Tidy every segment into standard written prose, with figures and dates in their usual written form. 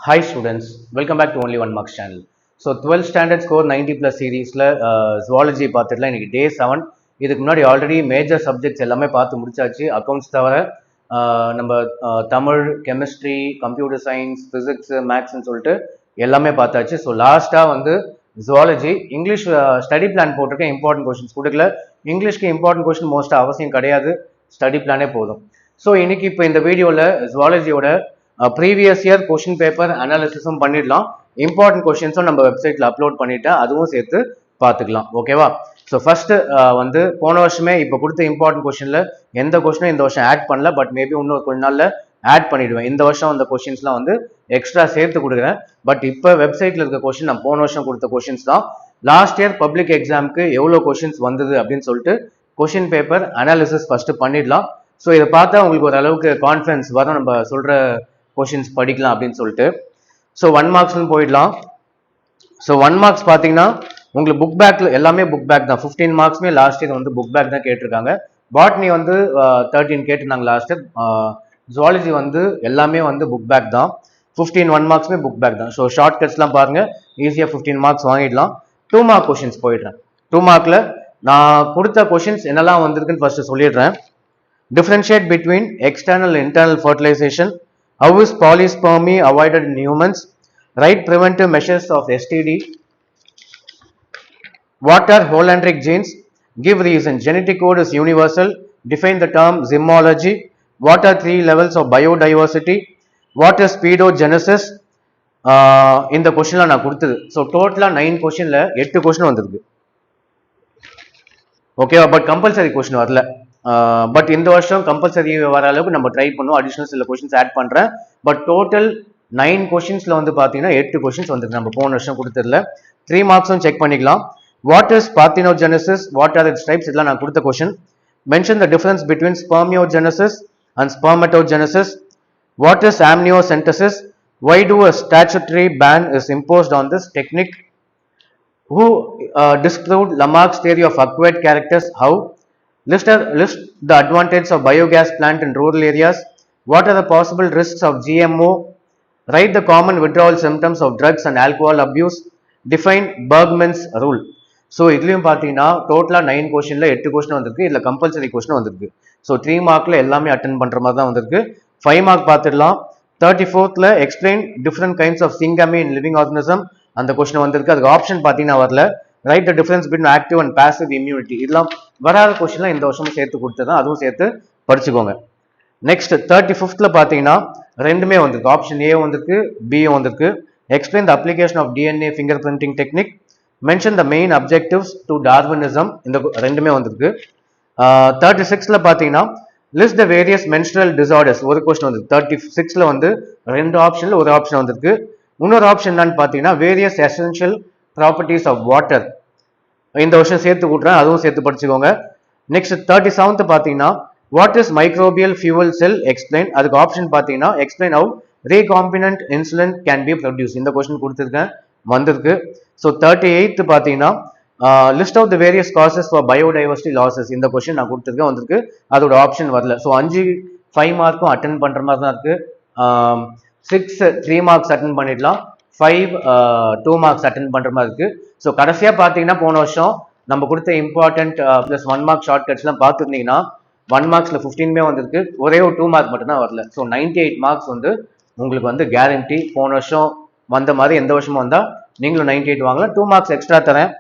Hi students, welcome back to Only One Marks channel. So 12th standard score 90 plus சீரீஸில் zoology பார்த்துட்டுலாம் இன்றைக்கி டே 7. இதுக்கு முன்னாடி already major subjects எல்லாமே பார்த்து முடிச்சாச்சு. அக்கௌண்ட்ஸ் தவிர நம்ம Tamil, chemistry, computer science, physics, மேக்ஸ்ன்னு சொல்லிட்டு எல்லாமே பார்த்தாச்சு. ஸோ லாஸ்ட்டாக வந்து ஜுவாலஜி இங்கிலீஷ் ஸ்டடி பிளான் போட்டிருக்கேன். இம்பார்ட்டன்ட் கொஷின்ஸ் கொடுக்கல. இங்கிலீஷ்க்கு இம்பார்ட்டன்ட் கொஷின் மோஸ்ட்டாக அவசியம் கிடையாது, ஸ்டடி பிளானே போதும். ஸோ இன்னைக்கு இப்போ இந்த வீடியோவில் ஜுவாலஜியோட ப்ரீவியஸ் இயர் கொஷின் பேப்பர் அனாலிசிஸும் பண்ணிடலாம். இம்பார்ட்டன்ட் கொஷின்ஸும் நம்ம வெப்சைட்டில் அப்லோட் பண்ணிட்டேன், அதுவும் சேர்த்து பார்த்துக்கலாம். ஓகேவா? ஸோ ஃபர்ஸ்ட் வந்து போன வருஷமே இப்போ கொடுத்த இம்பார்ட்டன்ட் கொஷினில் எந்த கொஷினும் இந்த வருஷம் ஆட் பண்ணல, பட் மேபி இன்னொரு கொஞ்ச நாளில் ஆட் பண்ணிடுவேன். இந்த வருஷம் அந்த கொஷின்ஸ்லாம் வந்து எக்ஸ்ட்ரா சேர்த்து கொடுக்குறேன். பட் இப்போ வெப்சைட்டில் இருக்க கொஷின் நான் போன வருஷம் கொடுத்த கொஷின்ஸ் தான். லாஸ்ட் இயர் பப்ளிக் எக்ஸாமுக்கு எவ்வளோ கொஷின்ஸ் வந்தது அப்படின்னு சொல்லிட்டு கொஷின் பேப்பர் அனாலிசிஸ் ஃபர்ஸ்ட் பண்ணிடலாம். ஸோ இதை பார்த்தா உங்களுக்கு ஒரு அளவுக்கு கான்ஃபிடன்ஸ் வரும், நம்ம சொல்கிற கொஷின்ஸ் படிக்கலாம் அப்படின்னு சொல்லிட்டு. ஸோ 1 மார்க்ஸ்னு போயிடலாம். ஸோ 1 மார்க்ஸ் பார்த்தீங்கன்னா உங்களுக்கு புக் பேக்ல எல்லாமே புக் பேக் தான். 15 மார்க்ஸ்மே லாஸ்ட் இயர் வந்து புக் பேக் தான் கேட்டிருக்காங்க. பாட்னி வந்து 13 கேட்டிருந்தாங்க லாஸ்ட் இயர். ஜுவாலஜி வந்து எல்லாமே வந்து புக் பேக் தான். 15 1 மார்க்ஸ்மே புக் பேக் தான். ஸோ ஷார்ட் கட்ஸ்லாம் பாருங்க, ஈஸியாக 15 மார்க்ஸ் வாங்கிடலாம். 2 மார்க் கொஷின்ஸ் போயிடுறேன். 2 மார்க்ல நான் கொடுத்த கொஷின்ஸ் என்னெல்லாம் வந்திருக்குன்னு ஃபர்ஸ்ட் சொல்லிடுறேன். Differentiate between external and internal fertilization. How is polyspermy avoided in humans? Right preventive measures of STD. What are Hollandric genes? Give reason. Genetic code is universal. Define the term zymology. What are 3 levels of biodiversity? What is speedogenesis? இந்த கொஸ்டின்ல நான் கொடுத்தது. So டோட்டலா 9 கொஸ்டின்ல 8 question வந்திருக்கு. ஓகேவா? But compulsory question வரல. But இந்த வருஷம் கம்பல்சரி வர அளவுக்கு நம்ம ட்ரை பண்ணுவோம். அடிஷனல் சில கொஸ்டின்ஸ் ஆட் பண்றேன். பட் டோட்டல் 9 கொஸ்டின்ஸ்ல வந்து பாத்தீங்கன்னா 8 கொஸ்டின்ஸ் வந்துருக்கு. நம்ம போன வருஷம் கொடுத்ததுல 3 மார்க்ஸும் செக் பண்ணிக்கலாம். What is parthenogenesis, what are its types, இதெல்லாம் நான் கொடுத்த question. Mention the difference between spermiogenesis and spermatogenesis. What is amniocentesis, why do a statutory ban is imposed on this technique? Who disproved Lamarck's theory of acquired characters? How? List the advantages of biogas plant in rural areas. What are the possible risks of GMO? Write the common withdrawal symptoms of drugs and alcohol abuse. Define Bergman's rule. So இதுலையும் பார்த்தீங்கன்னா டோட்டலாக 9 கொஸ்டின்ல 8 question வந்திருக்கு. இதில் compulsory question வந்திருக்கு. So 3 மார்க்ல எல்லாமே attend பண்ணுற மாதிரி தான் வந்திருக்கு. 5 மார்க் பார்த்துடலாம். 34th explain different kinds of syngamy in living organism, அந்த கொஸ்டின் வந்திருக்கு. அதுக்கு ஆப்ஷன் பார்த்தீங்கன்னா வரல. Write the difference between active and passive immunity, இதெல்லாம் வராத கொஸ்டின்லாம் இந்த வருஷமும் சேர்த்து கொடுத்ததான், அதுவும் சேர்த்து படிச்சுக்கோங்க. நெக்ஸ்ட் 35th பார்த்தீங்கன்னா ரெண்டுமே வந்திருக்கு. ஆப்ஷன் ஏ வந்திருக்கு, பியும் வந்திருக்கு. Explain the application of DNA fingerprinting technique. Mention the main objectives to Darwinism, இந்த ரெண்டுமே வந்திருக்கு. 36th பார்த்தீங்கன்னா list the various menstrual disorders, ஒரு கொஸ்டின் வந்து 36th வந்து 2 ஆப்ஷன்ல ஒரு ஆப்ஷன் வந்திருக்கு. இன்னொரு ஆப்ஷன் என்னன்னு பார்த்தீங்கன்னா various essential properties of water, இந்த வருஷம் சேர்த்து கூட்டுறேன், அதுவும் சேர்த்து படிச்சுக்கோங்க. நெக்ஸ்ட் 37th பார்த்தீங்கன்னா what is microbial fuel cell explain, அதுக்கு ஆப்ஷன் பார்த்தீங்கன்னா explain how recombinant insulin can be produce, இந்த கொஸ்டின் கொடுத்துருக்கேன், வந்திருக்கு. ஸோ 38th பார்த்தீங்கன்னா list of the various causes for biodiversity losses, இந்த கொஸ்டின் நான் கொடுத்துருக்கேன், வந்திருக்கு. அதோட ஆப்ஷன் வரல. ஸோ 5 மார்க்கும் அட்டன் பண்ற மாதிரி தான் இருக்கு. 6 3 மார்க்ஸ் அட்டன் பண்ணிடலாம். 5 2 மார்க்ஸ் அட்டன் பண்ற மாதிரி இருக்கு. ஸோ கடைசியா பார்த்தீங்கன்னா போன வருஷம் நம்ம கொடுத்த இம்பார்ட்டன்ட் ப்ளஸ் 1 மார்க் ஷார்ட் கட்ஸ்லாம் பார்த்துருந்தீங்கன்னா 1 மார்க்ஸ்ல 15 வந்திருக்கு, ஒரே ஒரு 2 மார்க் மட்டும் தான் வரல. ஸோ 98 மார்க்ஸ் வந்து உங்களுக்கு வந்து கேரண்டி. போன வருஷம் வந்த மாதிரி எந்த வருஷமும் வந்தா நீங்களும் 98 வாங்கலாம். 2 மார்க்ஸ் எக்ஸ்ட்ரா தரேன்,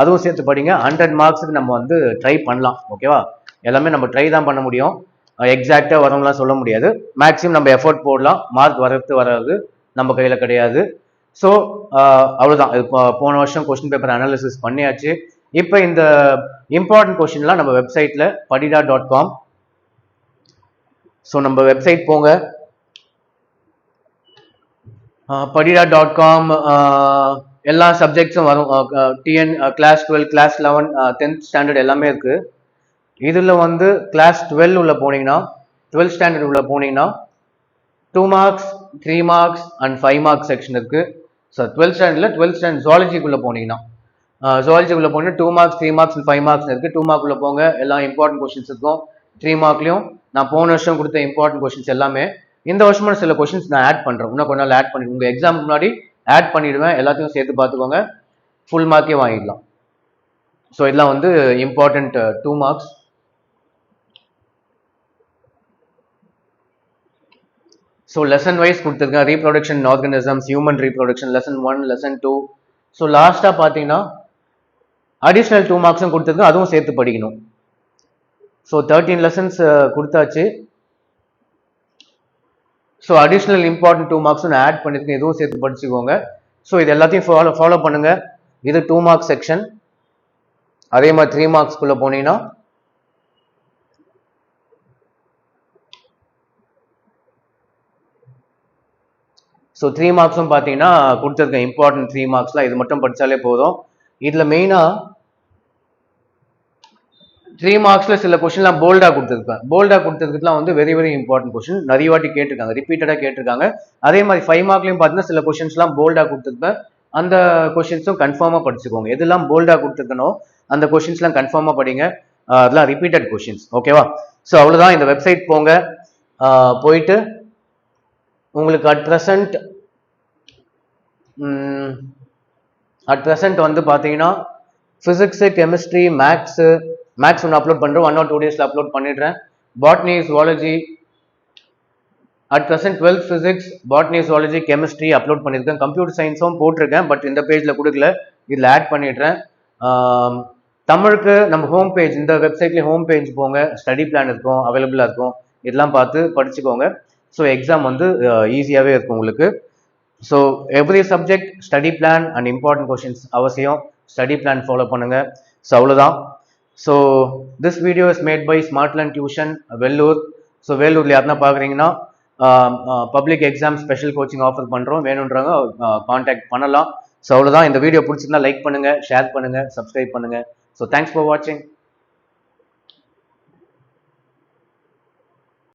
அதுவும் சேர்த்து படிங்க. 100 மார்க்ஸுக்கு நம்ம வந்து ட்ரை பண்ணலாம். ஓகேவா? எல்லாமே நம்ம ட்ரை தான் பண்ண முடியும், எக்ஸாக்டா வரும்லாம் சொல்ல முடியாது. மேக்ஸிமம் நம்ம எஃபோர்ட் போடலாம், மார்க் வராது நம்ம கையில கிடையாது. ஸோ அவ்வளோதான். போன வருஷம் கொஸ்டின் பேப்பர் அனாலிசிஸ் பண்ணியாச்சு. இப்போ இந்த இம்பார்ட்டன்ட் கொஸ்டின்லாம் நம்ம வெப்சைட்ல padida.com. ஸோ நம்ம வெப்சைட் போங்க, padida.com. எல்லா சப்ஜெக்ட்ஸும் வரும். TN class 12, class 11, 10th standard எல்லாமே இருக்கு. இதில் வந்து கிளாஸ் 12 உள்ள போனீங்கன்னா 12th ஸ்டாண்டர்ட் உள்ள போனீங்கன்னா 2 marks 3 marks and 5 marks section இருக்கு. ஸோ 12th ஸ்டாண்டர்ட் ஜுவாலஜிக்குள்ள போனீங்கன்னா 2 மார்க்ஸ் 3 மார்க்ஸ் அண்ட் 5 மார்க்ஸ் இருக்கு. 2 மார்க் உள்ள போங்க, எல்லாம் இம்பார்ட்டன்ட் கொஸ்டின்ஸ் இருக்கும். 3 மார்க்லையும் நான் போன வருஷம் கொடுத்த இம்பார்ட்டன்ட் கொஸ்டின்ஸ் எல்லாமே இந்த வருஷமான சில கொஷின்ஸ் நான் ஆட் பண்ணுறேன், இன்னும் கொஞ்ச நாள் ஆட் பண்ணி உங்கள் எக்ஸாமுக்கு முன்னாடி ஆட் பண்ணிடுவேன், எல்லாத்தையும் சேர்த்து பார்த்துக்கோங்க, ஃபுல் மார்க்கே வாங்கிடலாம். ஸோ இதெல்லாம் வந்து important 2 marks. So lesson wise கொடுத்துருக்கேன், reproduction organisms, human reproduction lesson 1, lesson 2. So லாஸ்ட்டாக பார்த்தீங்கன்னா அடிஷ்னல் 2 மார்க்ஸும் கொடுத்துருக்கேன், அதுவும் சேர்த்து படிக்கணும். ஸோ 13 லெசன்ஸ் கொடுத்தாச்சு. ஸோ அடிஷ்னல் இம்பார்ட்டன்ட் 2 மார்க்ஸும் நான் ஆட் பண்ணியிருக்கேன், இதுவும் சேர்த்து படிச்சுக்கோங்க. ஸோ இது எல்லாத்தையும் ஃபாலோ பண்ணுங்க. இது 2 மார்க்ஸ் செக்ஷன். அதே மாதிரி 3 மார்க்ஸ்க்குள்ள போனீங்கன்னா ஸோ 3 மார்க்ஸும் பார்த்தீங்கன்னா கொடுத்துருக்கேன், இம்பார்ட்டன்ட் 3 மார்க்ஸ்லாம் இது மட்டும் படித்தாலே போதும். இதில் மெயினாக 3 மார்க்ஸில் சில கொஸ்டின்லாம் போல்டாக கொடுத்துருப்பேன். போல்டாக கொடுத்துருக்குலாம் வந்து வெரி வெரி இம்பார்ட்டன்ட் கொஸ்டின், நிறைய வாட்டி கேட்டிருக்காங்க, ரிப்பீட்டடாக கேட்டிருக்காங்க. அதே மாதிரி 5 மார்க்லையும் பார்த்தீங்கன்னா சில கொஸ்டின்ஸ்லாம் போல்டாக கொடுத்துருப்பேன், அந்த கொஸ்டின்ஸும் கன்ஃபார்மாக படிச்சுக்கோங்க. எதெல்லாம் போல்டாக கொடுத்துருக்கணும் அந்த கொஸ்டின்ஸ்லாம் கன்ஃபார்மாக படிங்க, அதெல்லாம் ரிப்பீட்டட் கொஸ்டின்ஸ். ஓகேவா? ஸோ அவ்வளோதான். இந்த வெப்சைட் போங்க, போயிட்டு உங்களுக்கு அட் ப்ரெசன்ட் வந்து பார்த்தீங்கன்னா ஃபிசிக்ஸு, கெமிஸ்ட்ரி, மேக்ஸ் ஒன்று அப்லோட் பண்ணுறேன், 1 or 2 days அப்லோட் பண்ணிடுறேன். Botany, zoology at present 12th physics, botany, zoology, chemistry upload பண்ணியிருக்கேன். கம்ப்யூட்டர் சயின்ஸும் போட்டிருக்கேன், பட் இந்த பேஜில் கொடுக்கல, இதில் ஆட் பண்ணிடுறேன். தமிழுக்கு நம்ம ஹோம் பேஜ், இந்த வெப்சைட்லேயே ஹோம் பேஜ் போங்க, ஸ்டடி பிளான் இருக்கும், அவைலபிளாக இருக்கும், இதெல்லாம் பார்த்து படிச்சுக்கோங்க. ஸோ எக்ஸாம் வந்து ஈஸியாகவே இருக்கும் உங்களுக்கு. So every subject study plan and important questions அவசியம், ஸ்டடி பிளான் ஃபாலோ பண்ணுங்கள். ஸோ அவ்வளோதான். So this video is made by Smartland tuition, Vellore. So வேலூரில் யாருன்னா பார்க்குறீங்கன்னா public exam special coaching offer பண்ணுறோம், வேணுன்றவங்க கான்டாக்ட் பண்ணலாம். ஸோ அவ்வளோதான். இந்த வீடியோ பிடிச்சிருந்தா லைக் பண்ணுங்கள், ஷேர் பண்ணுங்கள், சப்ஸ்கிரைப் பண்ணுங்கள். ஸோ தேங்க்ஸ் ஃபார் வாட்சிங்.